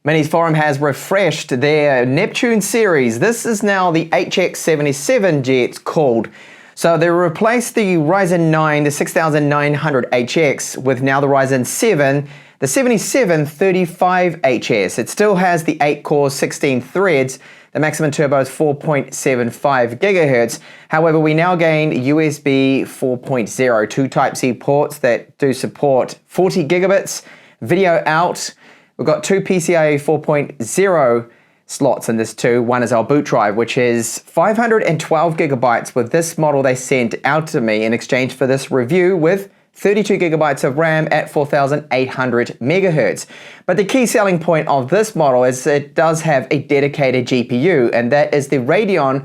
Minisforum has refreshed their Neptune series. This is now the HX77G, it's called. So they replaced the Ryzen 9, the 6900HX, with now the Ryzen 7, the 7735HS. It still has the 8 cores, 16 threads. The maximum turbo is 4.75 gigahertz. However, we now gain USB 4.0, two Type-C ports that do support 40 gigabits, video out. We've got two PCIe 4.0 slots in this too. One is our boot drive, which is 512 gigabytes with this model they sent out to me in exchange for this review with 32 gigabytes of RAM at 4,800 megahertz. But the key selling point of this model is it does have a dedicated GPU, and that is the Radeon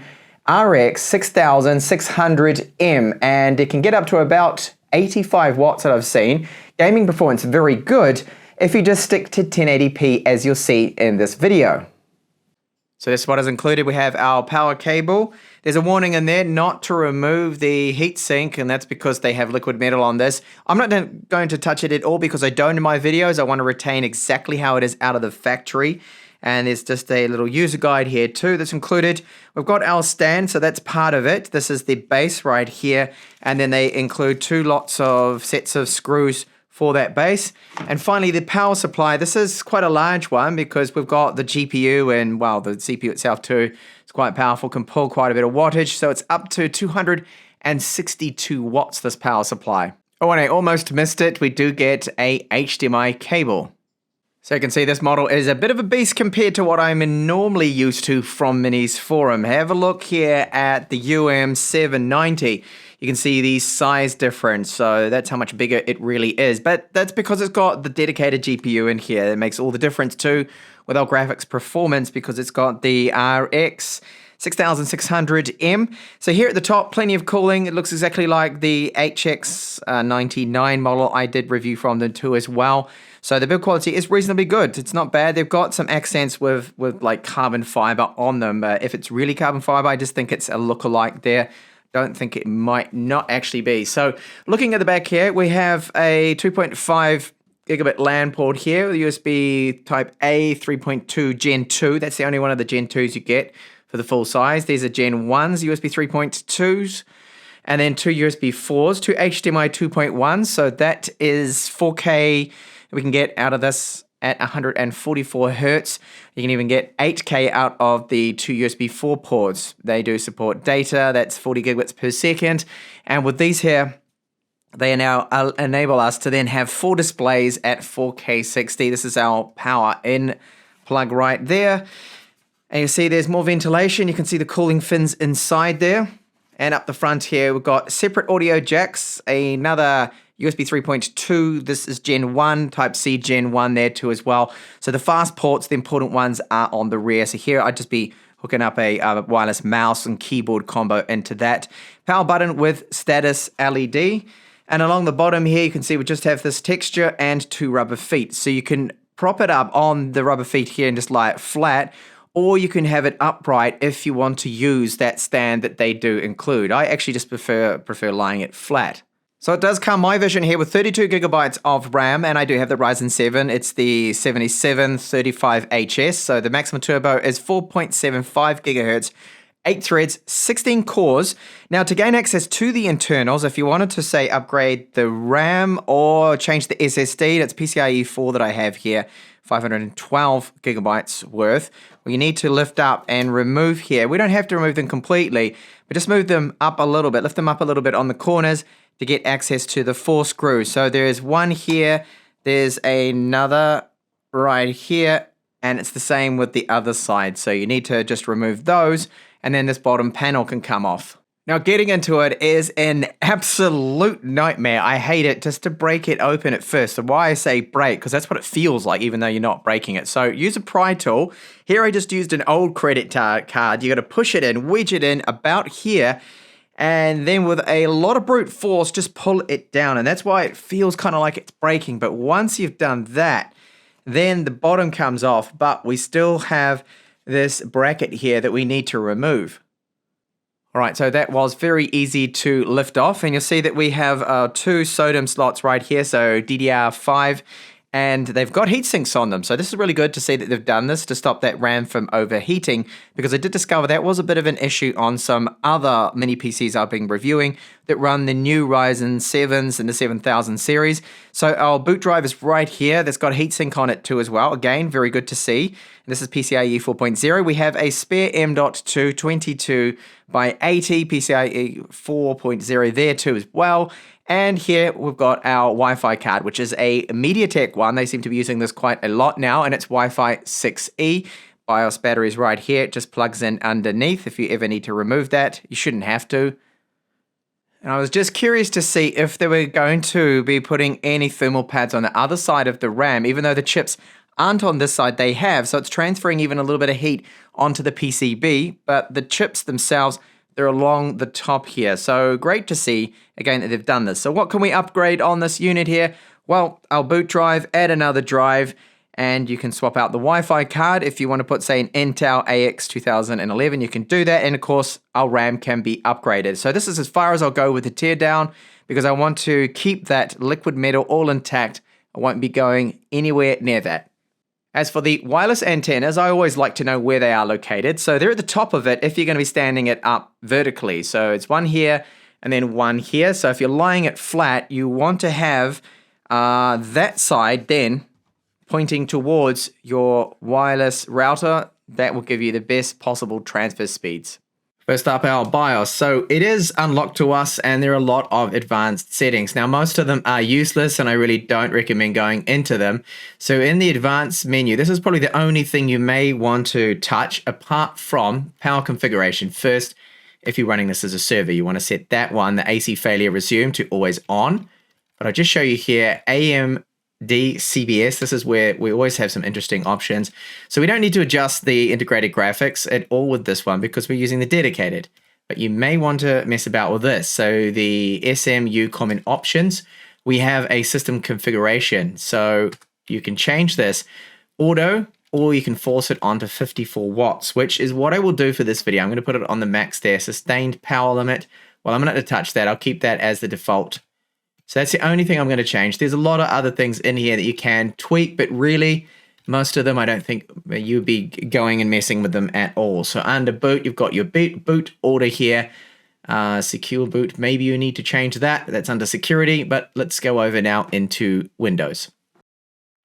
RX 6600M, and it can get up to about 85 watts that I've seen. Gaming performance very good if you just stick to 1080p, as you'll see in this video. So this is what is included. We have our power cable. There's a warning in there not to remove the heatsink, and that's because they have liquid metal on this. I'm not going to touch it at all because I don't in my videos. I want to retain exactly how it is out of the factory. And there's just a little user guide here too that's included. We've got our stand, so that's part of it. This is the base right here. And then they include two lots of sets of screws for that base. And finally, the power supply. This is quite a large one because we've got the GPU and, well, the CPU itself too. It's quite powerful, can pull quite a bit of wattage. So it's up to 262 watts, this power supply. Oh, and I almost missed it. We do get a HDMI cable. So you can see this model is a bit of a beast compared to what I'm normally used to from Minisforum. Have a look here at the UM790. You can see the size difference, so that's how much bigger it really is. But that's because it's got the dedicated GPU in here. It makes all the difference too with our graphics performance because it's got the RX 6600M. So here at the top, plenty of cooling. It looks exactly like the HX99 model I did review from them too as well. So the build quality is reasonably good. It's not bad. They've got some accents with like carbon fiber on them. If it's really carbon fiber, I just think it's a lookalike there. Don't think it might not actually be. So looking at the back here, we have a 2.5 gigabit LAN port here, the USB type A 3.2 Gen 2. That's the only one of the Gen 2s you get for the full size. These are Gen 1s, USB 3.2s, and then two USB 4s, two HDMI 2.1. So that is 4K we can get out of this at 144 hertz. You can even get 8K out of the two USB 4 ports. They do support data, that's 40 gigabits per second. And with these here, they now enable us to then have 4 displays at 4K 60. This is our power in plug right there. And you see there's more ventilation. You can see the cooling fins inside there. And up the front here, we've got separate audio jacks, another USB 3.2, this is Gen 1, Type-C Gen 1 there too as well. So the fast ports, the important ones, are on the rear. So here I'd just be hooking up a wireless mouse and keyboard combo into that. Power button with status LED. And along the bottom here, you can see we just have this texture and two rubber feet. So you can prop it up on the rubber feet here and just lie it flat, or you can have it upright if you want to use that stand that they do include. I actually just prefer lying it flat. So it does come, my version here, with 32 gigabytes of RAM, and I do have the Ryzen 7. It's the 7735HS, so the maximum turbo is 4.75 gigahertz, 8 threads, 16 cores. Now, to gain access to the internals, if you wanted to, say, upgrade the RAM or change the SSD, that's PCIe 4 that I have here, 512 gigabytes worth. Well, you need to lift up and remove here. We don't have to remove them completely, but just move them up a little bit, lift them up a little bit on the corners to get access to the 4 screws. So there's one here, there's another right here, and it's the same with the other side. So you need to just remove those, and then this bottom panel can come off. Now, getting into it is an absolute nightmare. I hate it just to break it open at first. So why I say break, because that's what it feels like, even though you're not breaking it. So use a pry tool. Here I just used an old credit card. You got to push it in, wedge it in about here, and then with a lot of brute force, just pull it down. And that's why it feels kind of like it's breaking. But once you've done that, then the bottom comes off, but we still have this bracket here that we need to remove. All right, so that was very easy to lift off, and you'll see that we have 2 SODIMM slots right here, so DDR5 and they've got heat sinks on them. So this is really good to see that they've done this to stop that RAM from overheating, because I did discover that was a bit of an issue on some other mini PCs I've been reviewing that run the new Ryzen 7s and the 7000 series. So our boot drive is right here. That's got a heatsink on it too as well. Again, very good to see. This is PCIe 4.0. We have a spare M.2 22 by 80 PCIe 4.0 there too as well. And here we've got our Wi-Fi card, which is a MediaTek one. They seem to be using this quite a lot now, and it's Wi-Fi 6E. BIOS battery is right here. It just plugs in underneath. If you ever need to remove that, you shouldn't have to. And I was just curious to see if they were going to be putting any thermal pads on the other side of the RAM, even though the chips aren't on this side, they have. So it's transferring even a little bit of heat onto the PCB, but the chips themselves, they're along the top here. So great to see, again, that they've done this. So what can we upgrade on this unit here? Well, our boot drive, add another drive, and you can swap out the Wi-Fi card. If you want to put, say, an Intel AX2011, you can do that. And of course, our RAM can be upgraded. So this is as far as I'll go with the teardown, because I want to keep that liquid metal all intact. I won't be going anywhere near that. As for the wireless antennas, I always like to know where they are located. So they're at the top of it if you're going to be standing it up vertically. So it's one here and then one here. So if you're lying it flat, you want to have that side then pointing towards your wireless router. That will give you the best possible transfer speeds. First up, our BIOS. So it is unlocked to us, and there are a lot of advanced settings. Now, most of them are useless, and I really don't recommend going into them. So in the advanced menu, this is probably the only thing you may want to touch apart from power configuration. First, if you're running this as a server, you want to set that one, the AC failure resume, to always on. But I'll just show you here, AMD CBS. This is where we always have some interesting options. So we don't need to adjust the integrated graphics at all with this one because we're using the dedicated. But you may want to mess about with this. So the SMU common options, we have a system configuration. So you can change this auto, or you can force it onto 54 watts, which is what I will do for this video. I'm going to put it on the max there, sustained power limit. Well, I'm not going to touch that. I'll keep that as the default. So that's the only thing I'm going to change. There's a lot of other things in here that you can tweak, but really, most of them, I don't think you'd be going and messing with them at all. So under boot, you've got your boot order here. Secure boot, maybe you need to change that. That's under security, but let's go over now into Windows.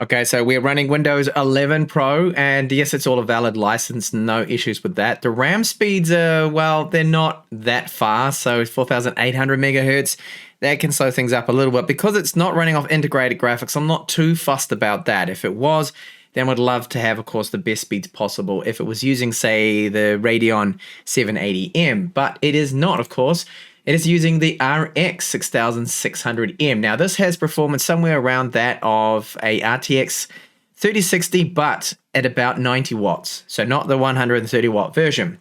Okay, so we're running Windows 11 Pro, and yes, it's all a valid license, no issues with that. The RAM speeds are, well, they're not that fast, so 4,800 megahertz. That can slow things up a little bit. Because it's not running off integrated graphics, I'm not too fussed about that. If it was, then I'd love to have, of course, the best speeds possible if it was using, say, the Radeon 780M, but it is not, of course. It is using the RX 6600M. Now, this has performance somewhere around that of a RTX 3060, but at about 90 watts, so not the 130 watt version.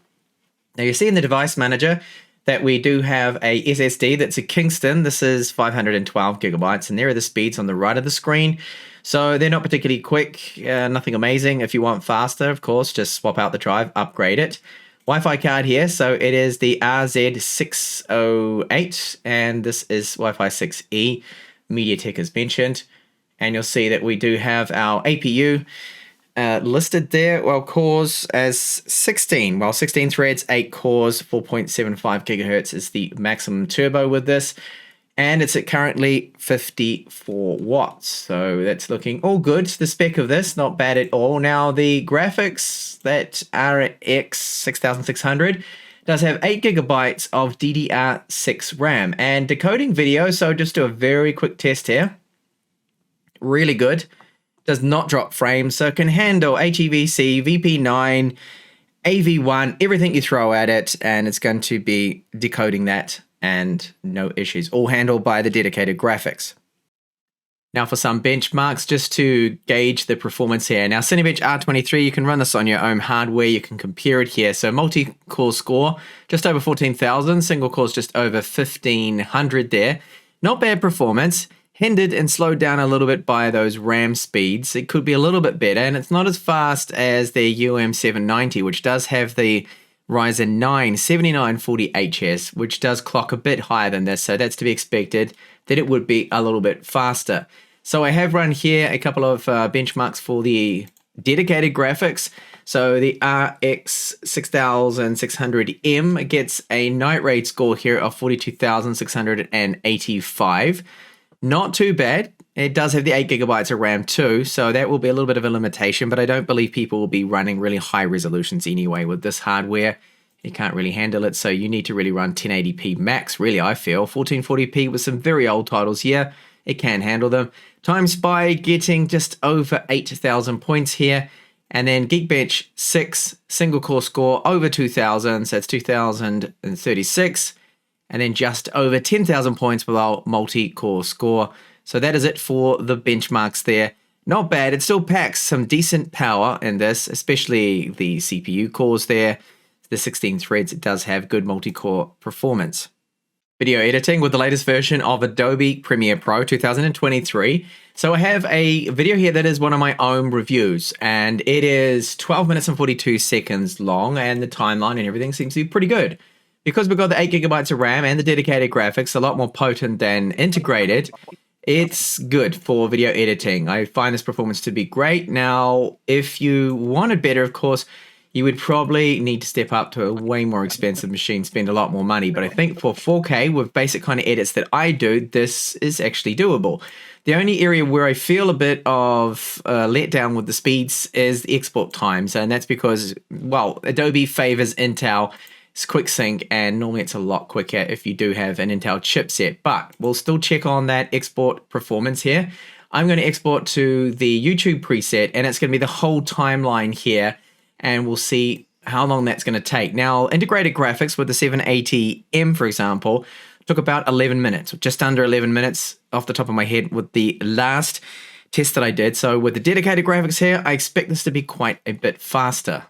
Now, you see in the device manager that we do have a SSD that's a Kingston. This is 512 gigabytes, and there are the speeds on the right of the screen. So they're not particularly quick, nothing amazing. If you want faster, of course, just swap out the drive, upgrade it. Wi-Fi card here, so it is the RZ608, and this is Wi-Fi 6E. MediaTek as mentioned, and you'll see that we do have our APU listed there. Well, cores as 16. Well, 16 threads, 8 cores, 4.75 gigahertz is the maximum turbo with this. And it's at currently 54 watts. So that's looking all good. The spec of this, not bad at all. Now, the graphics, that RX 6600 does have 8 gigabytes of DDR6 RAM. And decoding video, so just do a very quick test here. Really good. Does not drop frames, so it can handle HEVC, VP9, AV1, everything you throw at it, and it's going to be decoding that and no issues, all handled by the dedicated graphics. Now for some benchmarks, just to gauge the performance here. Now Cinebench R23, you can run this on your own hardware, you can compare it here. So multi-core score, just over 14,000, single cores just over 1,500 there. Not bad performance. Hindered and slowed down a little bit by those RAM speeds. It could be a little bit better, and it's not as fast as the UM790, which does have the Ryzen 9 7940HS, which does clock a bit higher than this, so that's to be expected that it would be a little bit faster. So I have run here a couple of benchmarks for the dedicated graphics. So the RX7600M gets a night raid score here of 42,685. Not too bad. It does have the 8 gigabytes of RAM too, so that will be a little bit of a limitation, but I don't believe people will be running really high resolutions anyway with this hardware. You can't really handle it, so you need to really run 1080p max, really, I feel. 1440p with some very old titles here, it can handle them. Time Spy getting just over 8,000 points here. And then Geekbench 6, single core score over 2,000, so it's 2,036. And then just over 10,000 points with our multi-core score. So that is it for the benchmarks there. Not bad, it still packs some decent power in this, especially the CPU cores there. The 16 threads, it does have good multi-core performance. Video editing with the latest version of Adobe Premiere Pro 2023. So I have a video here that is one of my own reviews, and it is 12 minutes and 42 seconds long, and the timeline and everything seems to be pretty good. Because we've got the 8 gigabytes of RAM and the dedicated graphics, a lot more potent than integrated, it's good for video editing. I find this performance to be great. Now, if you wanted better, of course, you would probably need to step up to a way more expensive machine, spend a lot more money. But I think for 4K, with basic kind of edits that I do, this is actually doable. The only area where I feel a bit of letdown with the speeds is the export times. And that's because, well, Adobe favors Intel. It's quick sync, and normally it's a lot quicker if you do have an Intel chipset. But we'll still check on that export performance here. I'm going to export to the YouTube preset, and it's going to be the whole timeline here. And we'll see how long that's going to take. Now, integrated graphics with the 780M, for example, took about 11 minutes, just under 11 minutes off the top of my head with the last test that I did. So with the dedicated graphics here, I expect this to be quite a bit faster.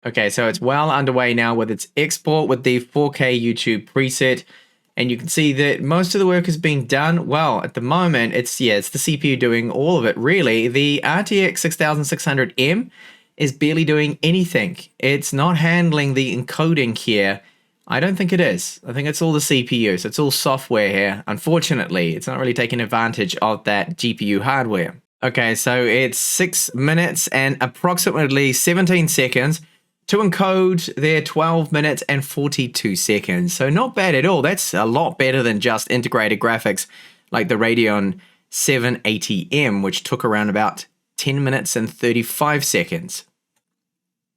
Okay, so it's well underway now with its export with the 4K YouTube preset. And you can see that most of the work is being done. Well, at the moment, it's the CPU doing all of it, really. The RTX 6600M is barely doing anything. It's not handling the encoding here. I don't think it is. I think it's all the CPU, so it's all software here. Unfortunately, it's not really taking advantage of that GPU hardware. Okay, so it's 6 minutes and approximately 17 seconds to encode their 12 minutes and 42 seconds. So not bad at all. That's a lot better than just integrated graphics like the Radeon 780M, which took around about 10 minutes and 35 seconds.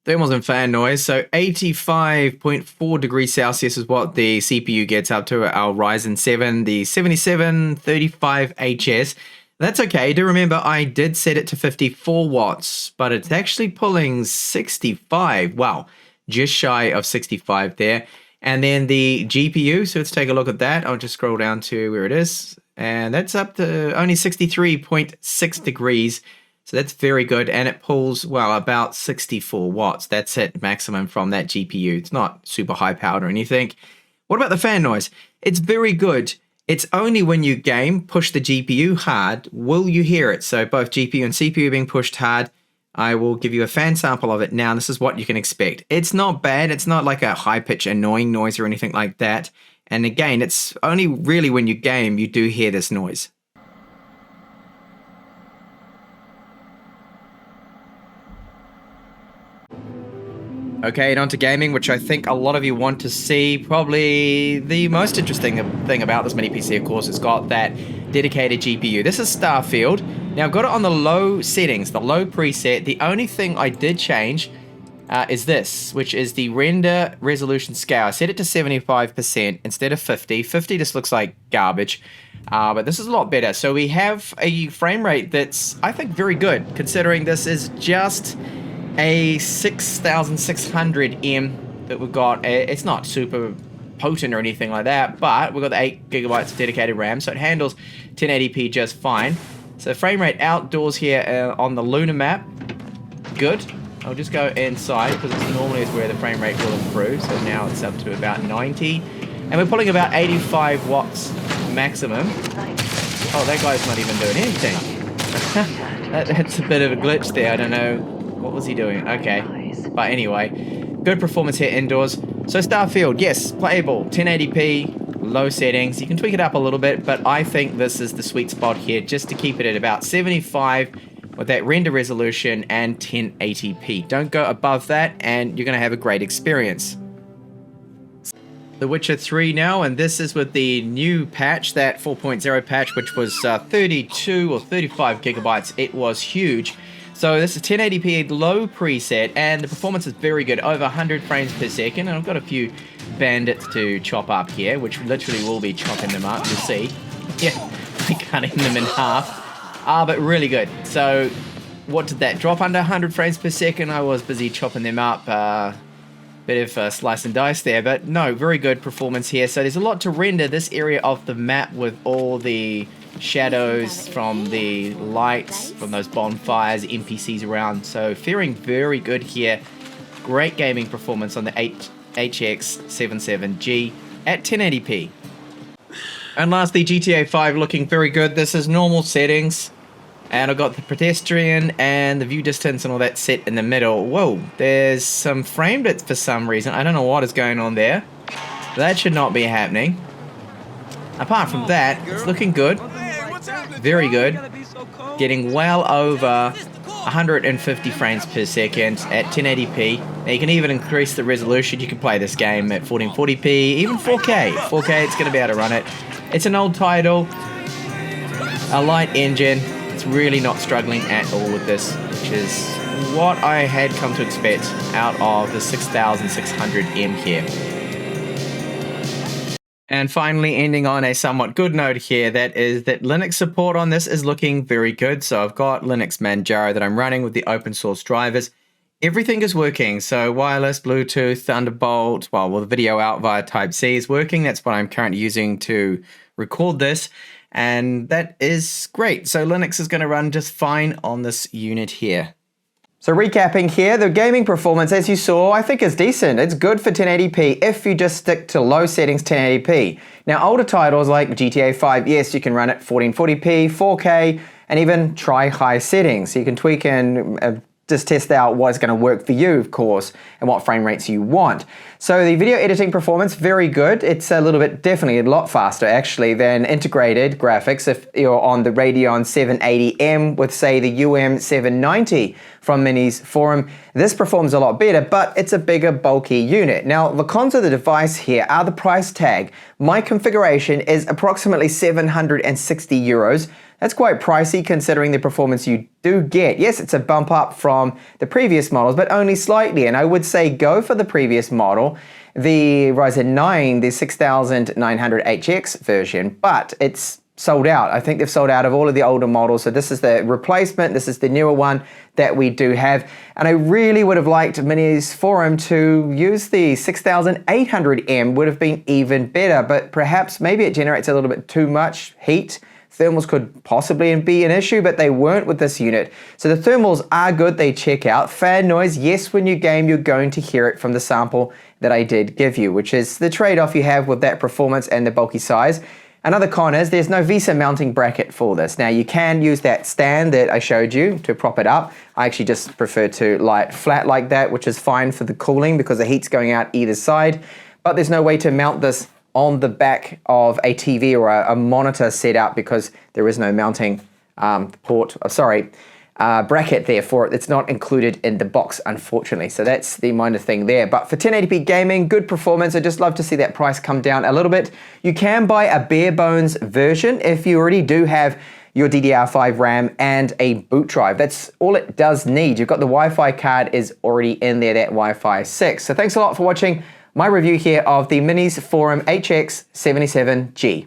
Thermals and fan noise. So 85.4 degrees Celsius is what the CPU gets up to our Ryzen 7, the 7735HS. That's okay. Do remember I did set it to 54 watts, but it's actually pulling 65. Wow, just shy of 65 there. And then the GPU, so let's take a look at that. I'll just scroll down to where it is. And that's up to only 63.6 degrees. So that's very good. And it pulls, well, about 64 watts. That's it maximum from that GPU. It's not super high powered or anything. What about the fan noise? It's very good. It's only when you game, push the GPU hard, will you hear it. So both GPU and CPU being pushed hard. I will give you a fan sample of it now. And this is what you can expect. It's not bad. It's not like a high pitch annoying noise or anything like that. And again, it's only really when you game, you do hear this noise. Okay, and on to gaming, which I think a lot of you want to see. Probably the most interesting thing about this mini PC, of course, it's got that dedicated GPU. This is Starfield. Now, I've got it on the low settings, the low preset. The only thing I did change is this, which is the render resolution scale. I set it to 75% instead of 50. 50 just looks like garbage, but this is a lot better. So we have a frame rate that's, I think, very good, considering this is just a 6600M that we've got. It's not super potent or anything like that, but we've got the 8 gigabytes of dedicated RAM, so it handles 1080p just fine. So frame rate outdoors here on the lunar map, good. I'll just go inside because it's normally is where the frame rate will improve. So now it's up to about 90, and we're pulling about 85 watts maximum. Oh, that guy's not even doing anything. That's a bit of a glitch there. I don't know. What was he doing? Okay. But anyway, good performance here indoors. So Starfield, yes, playable, 1080p, low settings. You can tweak it up a little bit, but I think this is the sweet spot here, just to keep it at about 75 with that render resolution and 1080p. Don't go above that and you're going to have a great experience. The Witcher 3 now, and this is with the new patch, that 4.0 patch, which was 32 or 35 gigabytes. It was huge. So this is 1080p low preset, and the performance is very good, over 100 frames per second. And I've got a few bandits to chop up here, which literally will be chopping them up, you'll see. Yeah, cutting them in half. But really good. So what did that drop under 100 frames per second? I was busy chopping them up. Bit of slice and dice there, but no, very good performance here. So there's a lot to render this area of the map with all the shadows from the lights, from those bonfires, NPCs around. So faring very good here. Great gaming performance on the HX77G at 1080p. And lastly, GTA 5 looking very good. This is normal settings. And I've got the pedestrian and the view distance and all that set in the middle. Whoa, there's some frame bits for some reason. I don't know what is going on there. That should not be happening. Apart from that, it's looking good. Very good. Getting well over 150 frames per second at 1080p. Now you can even increase the resolution. You can play this game at 1440p, even 4K. 4K, it's going to be able to run it. It's an old title, a light engine. It's really not struggling at all with this, which is what I had come to expect out of the 6600M here. And finally, ending on a somewhat good note here, that is that Linux support on this is looking very good. So I've got Linux Manjaro that I'm running with the open source drivers. Everything is working. So wireless, Bluetooth, Thunderbolt, well, with the video out via Type-C is working. That's what I'm currently using to record this. And that is great. So Linux is going to run just fine on this unit here. So recapping here, the gaming performance, as you saw, I think is decent. It's good for 1080p if you just stick to low settings 1080p. Now older titles like GTA 5, yes, you can run it 1440p, 4K, and even try high settings. So you can tweak and just test out what's going to work for you, of course, and what frame rates you want. So the video editing performance, very good. It's a little bit, definitely a lot faster actually than integrated graphics if you're on the Radeon 780M with say the UM790 from Minisforum. This performs a lot better, but it's a bigger, bulky unit. Now, the cons of the device here are the price tag. My configuration is approximately 760 euros. That's quite pricey considering the performance you do get. Yes, it's a bump up from the previous models, but only slightly. And I would say go for the previous model, the Ryzen 9, the 6900HX version, but it's sold out. I think they've sold out of all of the older models. So this is the replacement. This is the newer one that we do have. And I really would have liked Minisforum to use the 6800M, would have been even better, but perhaps maybe it generates a little bit too much heat. Thermals could possibly be an issue, but they weren't with this unit. So the thermals are good, they check out. Fan noise, yes, when you game, you're going to hear it from the sample that I did give you, which is the trade-off you have with that performance and the bulky size. Another con is there's no VESA mounting bracket for this. Now you can use that stand that I showed you to prop it up. I actually just prefer to lie it flat like that, which is fine for the cooling because the heat's going out either side, but there's no way to mount this on the back of a TV or a monitor setup because there is no mounting bracket there for it. It's not included in the box, unfortunately. So that's the minor thing there. But for 1080p gaming, good performance. I'd just love to see that price come down a little bit. You can buy a bare bones version if you already do have your DDR5 RAM and a boot drive. That's all it does need. You've got the Wi-Fi card is already in there, that Wi-Fi 6. So thanks a lot for watching my review here of the Minisforum HX77G.